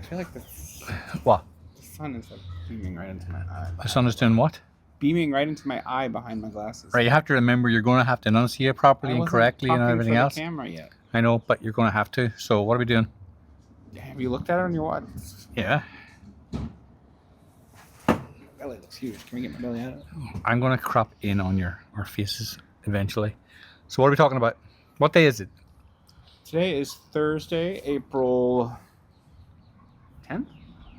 feel like What? the sun is like beaming right into my eye. The sun is doing what? Beaming right into my eye behind my glasses. Right, you have to remember you're going to have to enunciate properly and correctly and everything else. I wasn't talking for the camera yet. I know, but you're going to have to. So what are we doing? Have you looked at it on your watch? Yeah. Belly looks huge. Can we get my belly out of it? I'm going to crop in on our faces eventually. So what are we talking about? What day is it? Today is Thursday, April 10th?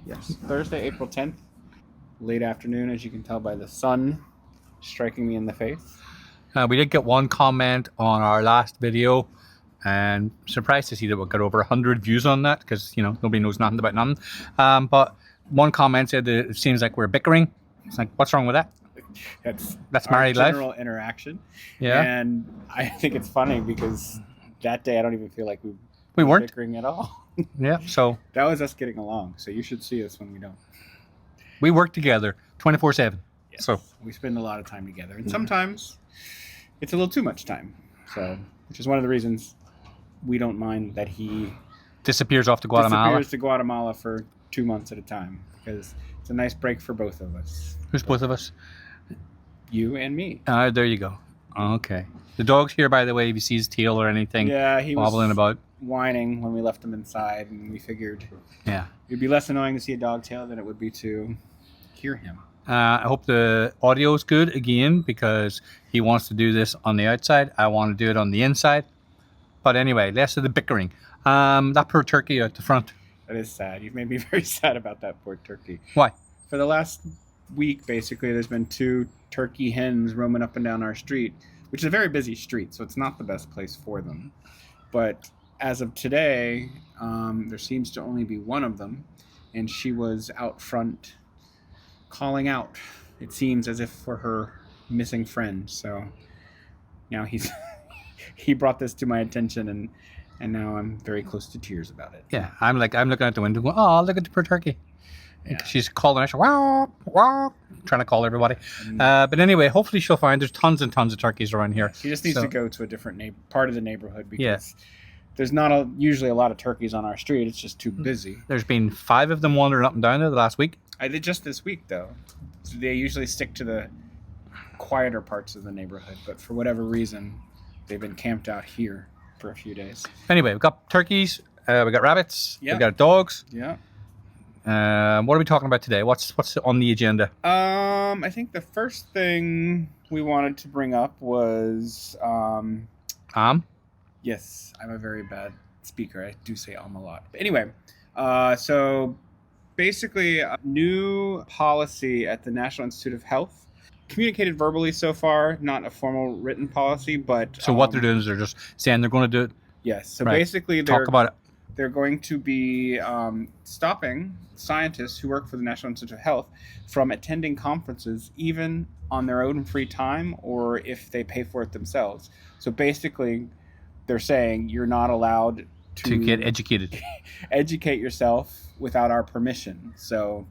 Yes, Thursday, April 10th. Late afternoon, as you can tell by the sun striking me in the face. We did get one comment on our last video, and surprised to see that we got over 100 views on that, because nobody knows nothing about nothing. But one comment said that it seems like we're bickering. It's like, what's wrong with that? That's married life. General interaction. Yeah. And I think it's funny because that day I don't even feel like we weren't bickering at all. Yeah. So that was us getting along. So you should see us when we don't. We work together 24/7. Yes. So we spend a lot of time together, and sometimes it's a little too much time. So, which is one of the reasons we don't mind that he disappears off to Guatemala. Disappears to Guatemala for 2 months at a time, because it's a nice break for both of us. Who's both of us? You and me. There you go. Okay. The dog's here, by the way, if you see his tail or anything. Yeah, he wobbling was about. Whining when we left him inside, and we figured it'd be less annoying to see a dog tail than it would be to hear him. I hope the audio is good again, because he wants to do this on the outside. I want to do it on the inside. But anyway, less of the bickering. That poor turkey out the front. That is sad. You've made me very sad about that poor turkey. Why? For the last week, basically, there's been 2 turkey hens roaming up and down our street, which is a very busy street, so it's not the best place for them. But as of today, there seems to only be one of them, and she was out front calling out, it seems as if for her missing friend. So now he brought this to my attention, and now I'm very close to tears about it. Yeah, I'm looking out the window going, oh, look at the poor turkey. Yeah. She's calling us, wow, wow, trying to call everybody. But anyway, hopefully she'll find there's tons and tons of turkeys around here. She just needs to go to a different part of the neighborhood, because there's not usually a lot of turkeys on our street. It's just too busy. There's been 5 of them wandering up and down there the last week. I did just this week, though. They usually stick to the quieter parts of the neighborhood, but for whatever reason, they've been camped out here for a few days. Anyway, we've got turkeys, we got rabbits, Yeah. we got dogs. Yeah. What are we talking about today? What's on the agenda? I think the first thing we wanted to bring up was Yes, I'm a very bad speaker. I do say a lot. But anyway, so basically a new policy at the National Institute of Health, communicated verbally so far, not a formal written policy, but So what they're doing is they're just saying they're going to do it. Yes. So Right. basically Talk about it. they're going to be stopping scientists who work for the National Institute of Health from attending conferences, even on their own free time or if they pay for it themselves. So basically, they're saying you're not allowed to get educated. Educate yourself without our permission. So,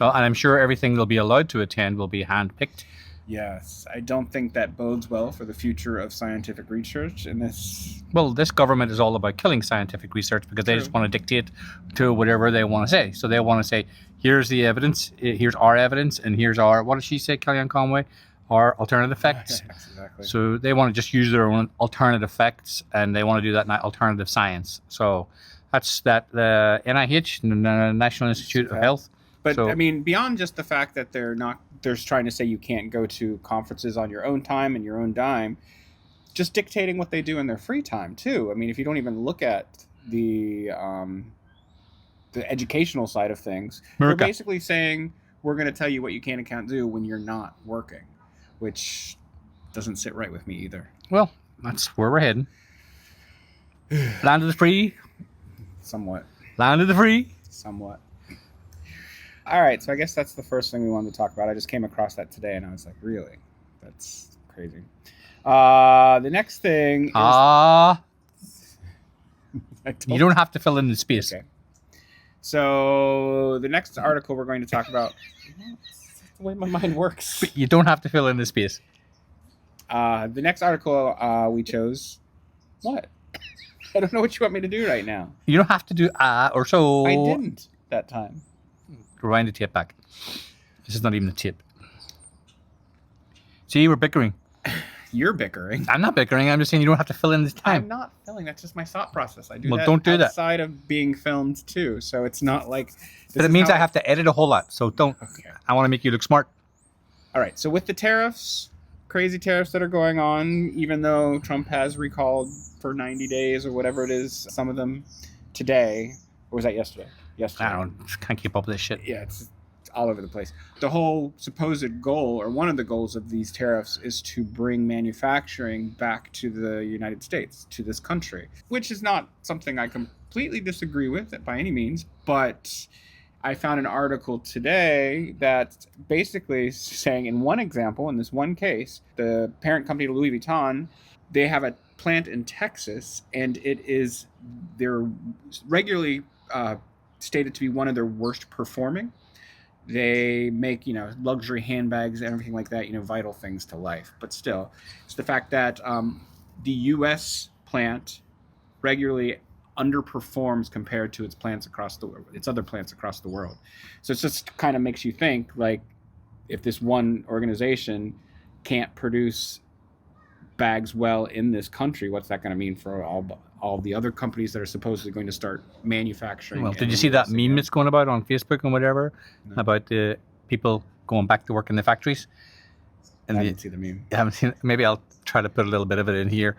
and I'm sure everything they'll be allowed to attend will be handpicked. yes, I don't think that bodes well for the future of scientific research in this. Well, this government is all about killing scientific research, because they True. just want to dictate to whatever they want to say. So they want to say, here's the evidence, here's our evidence, and here's our, what did she say, Kellyanne Conway? Our alternative facts. Yes, exactly. So they want to just use their own alternative facts, and they want to do that in alternative science. So that's that, the NIH, the National Institute of Health. But So- I mean, beyond just the fact that they're trying to say you can't go to conferences on your own time and your own dime, just dictating what they do in their free time too. I mean, if you don't even look at the educational side of things, they're basically saying we're going to tell you what you can and can't do when you're not working, which doesn't sit right with me either. Well, that's where we're heading. Land of the free. Somewhat. Land of the free. Somewhat. All right, so I guess that's the first thing we wanted to talk about. I just came across that today, and I was like, really? That's crazy. The next thing is... You don't have to fill in the space. Okay. So the next article we're going to talk about... That's the way my mind works. But you don't have to fill in the space. The next article we chose... What? I don't know what you want me to do right now. You don't have to do or so. I didn't that time. Rewind the tape back. This is not even a tip. See, we're bickering. You're bickering. I'm not bickering. I'm just saying you don't have to fill in this time. I'm not filming. That's just my thought process. I do Well, that don't do that. outside of being filmed too. So it's not like. But it means I have to edit a whole lot. So don't. Okay. I want to make you look smart. All right. So with the tariffs, crazy tariffs that are going on, even though Trump has recalled for 90 days or whatever it is, some of them today, or was that yesterday? Yesterday. I don't. Can't keep up with this shit. Yeah, it's all over the place. The whole supposed goal, or one of the goals of these tariffs, is to bring manufacturing back to the United States, to this country, which is not something I completely disagree with by any means, but I found an article today that basically is saying, in one example, in this one case, the parent company to Louis Vuitton, they have a plant in Texas, and they're regularly stated to be one of their worst performing. They make, luxury handbags and everything like that, vital things to life. But still, it's the fact that the U.S. plant regularly underperforms compared to its other plants across the world. So it just kind of makes you think, like, if this one organization can't produce bags well in this country, what's that going to mean for all the other companies that are supposedly going to start manufacturing? Well, did you see that meme that's going about on Facebook and whatever about the people going back to work in the factories? And I didn't see the meme. You haven't seen it? Maybe I'll try to put a little bit of it in here,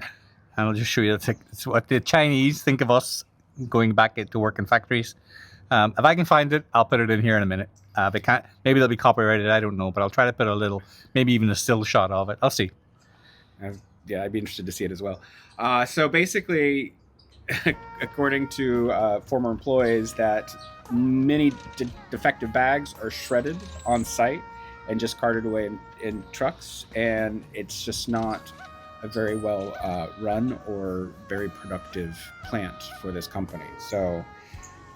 and I'll just show you. It's what the Chinese think of us going back to work in factories. If I can find it, I'll put it in here in a minute. If I can't, maybe they'll be copyrighted. I don't know, but I'll try to put a little, maybe even a still shot of it. I'll see. Yeah, I'd be interested to see it as well. So basically, according to former employees, that many defective bags are shredded on site and just carted away in trucks, and it's just not a very well run or very productive plant for this company. So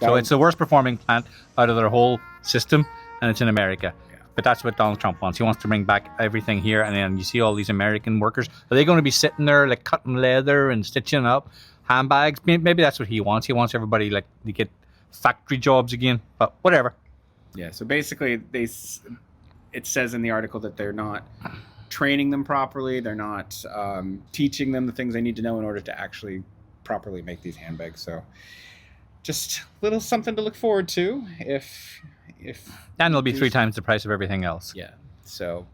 it's the worst performing plant out of their whole system, and it's in America. But that's what Donald Trump wants. He wants to bring back everything here, and then you see all these American workers. Are they going to be sitting there like cutting leather and stitching up handbags? Maybe that's what he wants. He wants everybody like to get factory jobs again. But whatever. Yeah. So basically, it says in the article that they're not training them properly. They're not teaching them the things they need to know in order to actually properly make these handbags. So just a little something to look forward to if and it'll be 3 times the price of everything else. Yeah. So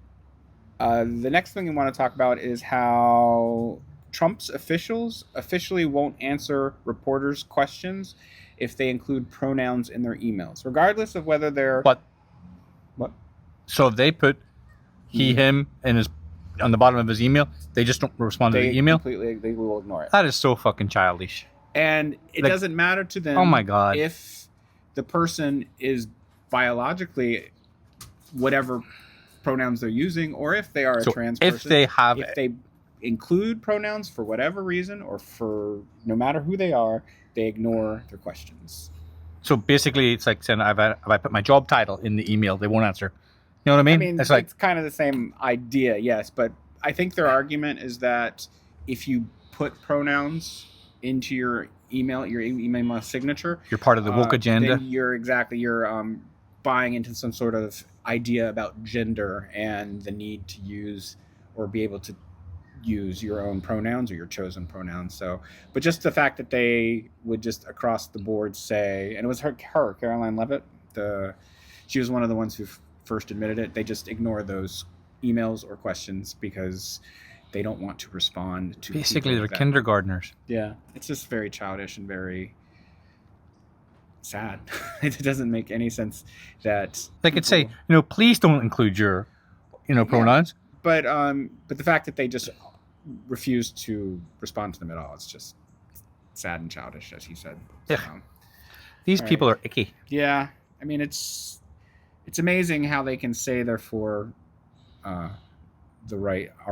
the next thing we want to talk about is how Trump's officials officially won't answer reporters' questions if they include pronouns in their emails, regardless of whether they're What? So if they put he, him on the bottom of his email, they just don't respond to the email? They will ignore it. That is so fucking childish. And it doesn't matter to them. Oh my God. If the person is biologically whatever pronouns they're using, or if they are a trans person, if they include pronouns for whatever reason, or for no matter who they are, they ignore their questions. So basically, it's like saying, if I put my job title in the email, they won't answer. You know what I mean? It's kind of the same idea, yes. But I think their argument is that if you put pronouns into your email signature, you're part of the woke agenda. Then you're buying into some sort of idea about gender and the need to use or be able to use your own pronouns or your chosen pronouns. So, but just the fact that they would just across the board say, and it was her Caroline Levitt, she was one of the ones who first admitted it. They just ignore those emails or questions because they don't want to respond to. Basically, they're kindergartners. Yeah, it's just very childish and very sad. It doesn't make any sense that they could say, please don't include your, pronouns. Yeah, but the fact that they just refuse to respond to them at all, it's just sad and childish, as he said. Yeah. These people are icky. Yeah, I mean, it's amazing how they can say they're for our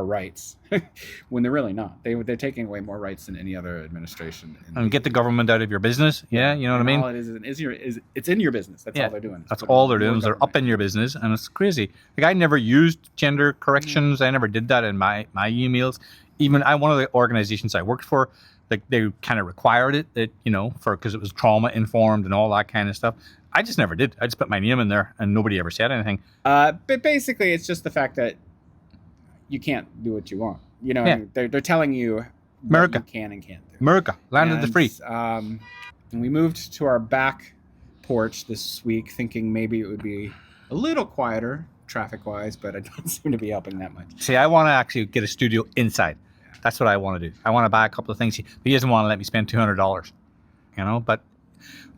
rights when they're really not. They're taking away more rights than any other administration. And get the government out of your business. Yeah, you know what I mean? All it is it's in your business. That's all they're doing. That's all they're doing. They're up in your business, and it's crazy. Like, I never used gender corrections. I never did that in my emails. Even one of the organizations I worked for, they kind of required it, that, you know, because it was trauma informed and all that kind of stuff. I just never did. I just put my name in there and nobody ever said anything. But basically, it's just the fact that you can't do what you want. You know, Yeah. they're telling you America. what you can and can't do. America, land of the free. And we moved to our back porch this week, thinking maybe it would be a little quieter traffic-wise, but it doesn't seem to be helping that much. See, I want to actually get a studio inside. That's what I want to do. I want to buy a couple of things. He doesn't want to let me spend $200, you know, but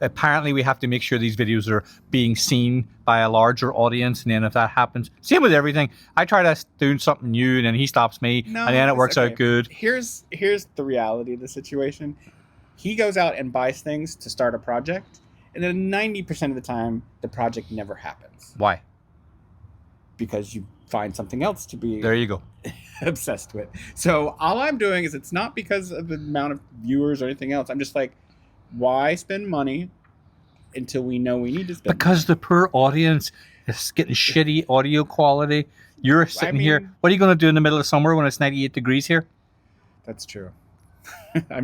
apparently we have to make sure these videos are being seen by a larger audience. And then if that happens, same with everything. I try to do something new and then he stops me and then it works out good. Here's the reality of the situation. He goes out and buys things to start a project, and then 90% of the time, the project never happens. Why? Because you find something else to be There you go. obsessed with. So all I'm doing is, it's not because of the amount of viewers or anything else. I'm just like, why spend money until we know we need to spend Because money? the poor audience is getting shitty audio quality. You're sitting here. What are you going to do in the middle of summer when it's 98 degrees here? That's true. I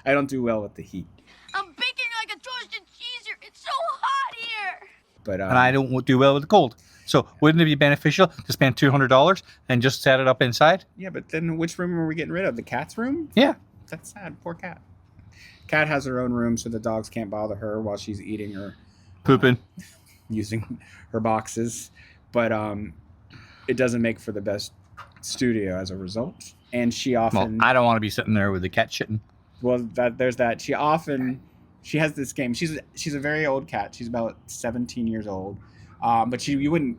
don't do well with the heat. I'm baking like a toasted cheese here. It's so hot here. But And I don't do well with the cold. So wouldn't it be beneficial to spend $200 and just set it up inside? yeah, but then which room are we getting rid of? The cat's room? Yeah. That's sad. Poor cat. Cat has her own room, so the dogs can't bother her while she's eating or Pooping. using her boxes. But it doesn't make for the best studio as a result. And she Well, often I don't want to be sitting there with the cat shitting. there's that. She has this game. She's a very old cat. She's about 17 years old. But you wouldn't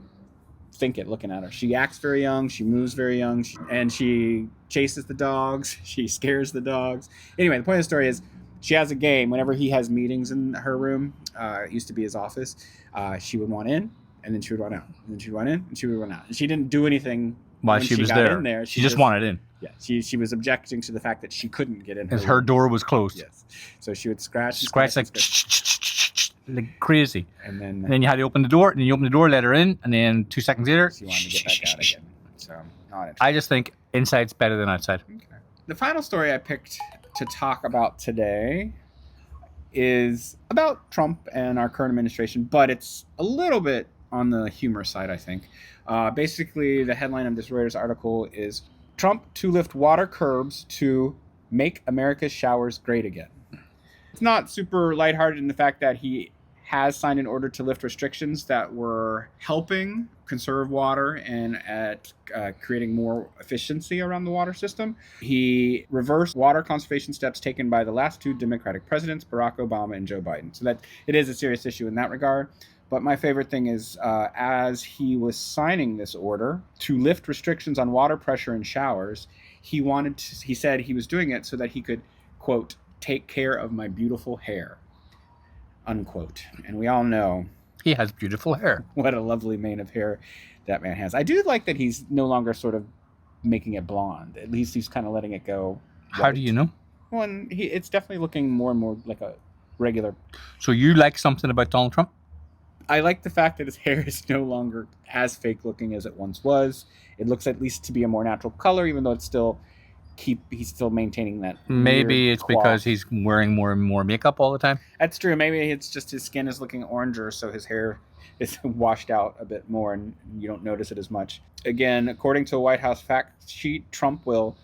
think it looking at her. She acts very young. She moves very young. And she chases the dogs. She scares the dogs. Anyway, the point of the story is, she has a game. Whenever he has meetings in her room, it used to be his office, she would want in, and then she would run out. And then she'd run in, and she would run out. And she didn't do anything While when she was got there. in there. She just wanted in. Yeah, she was objecting to the fact that she couldn't get in. Because her room. door was closed. Yes. So she would scratch like crazy. and And then you had to open the door, and then you open the door, let her in, and then 2 seconds later, she wanted to get back out again. So, not interesting. I just think inside's better than outside. Okay. The final story I picked to talk about today is about Trump and our current administration, but it's a little bit on the humor side, I think. Basically, the headline of this Reuters article is Trump to lift water curbs to make America's showers great again. It's not super lighthearted in the fact that he has signed an order to lift restrictions that were helping conserve water and at creating more efficiency around the water system. He reversed water conservation steps taken by the last two Democratic presidents, Barack Obama and Joe Biden. So that it is a serious issue in that regard. But my favorite thing is, as he was signing this order to lift restrictions on water pressure in showers, he said he was doing it so that he could, quote, take care of my beautiful hair, unquote. And we all know He has beautiful hair. what a lovely mane of hair that man has. I do like that he's no longer sort of making it blonde. At least he's kind of letting it go. How do you know? Well, and it's definitely looking more and more like a regular. So you like something about Donald Trump? I like the fact that his hair is no longer as fake looking as it once was. It looks at least to be a more natural color, even though he's still maintaining that. Maybe weird it's quality. because he's wearing more and more makeup all the time. That's true. Maybe it's just his skin is looking oranger, so his hair is washed out a bit more, and you don't notice it as much. Again, according to a White House fact sheet, Trump will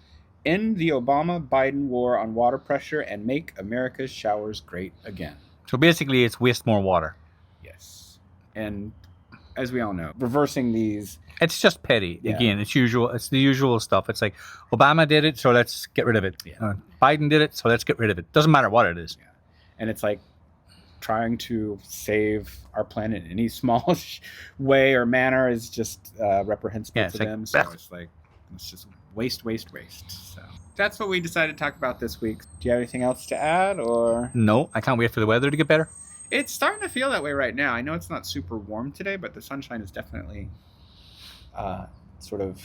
end the Obama-Biden war on water pressure and make America's showers great again. So basically, it's waste more water. Yes. And as we all know, reversing these... It's just petty. Yeah. Again, it's usual. It's the usual stuff. It's like Obama did it, so let's get rid of it. Yeah. Biden did it, so let's get rid of it. Doesn't matter what it is. And it's like trying to save our planet in any small way or manner is just reprehensible Yeah, to it's like, them. So ugh. it's like, it's just waste. So that's what we decided to talk about this week. Do you have anything else to add, or? No, I can't wait for the weather to get better. It's starting to feel that way right now. I know it's not super warm today, but the sunshine is definitely sort of,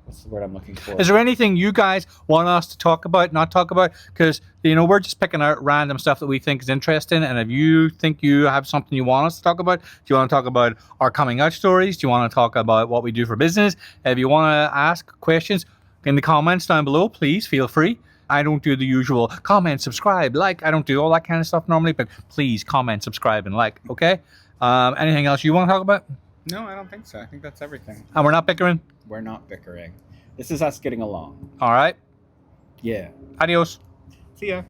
what's the word I'm looking for? Is there anything you guys want us to talk about, not talk about? Because, we're just picking out random stuff that we think is interesting. And if you think you have something you want us to talk about, do you want to talk about our coming out stories? Do you want to talk about what we do for business? If you want to ask questions in the comments down below, please feel free. I don't do the usual comment, subscribe, like. I don't do all that kind of stuff normally, but please comment, subscribe, and like, okay? Anything else you want to talk about? No, I don't think so. I think that's everything. And we're not bickering? We're not bickering. This is us getting along. All right. Yeah. Adios. See ya.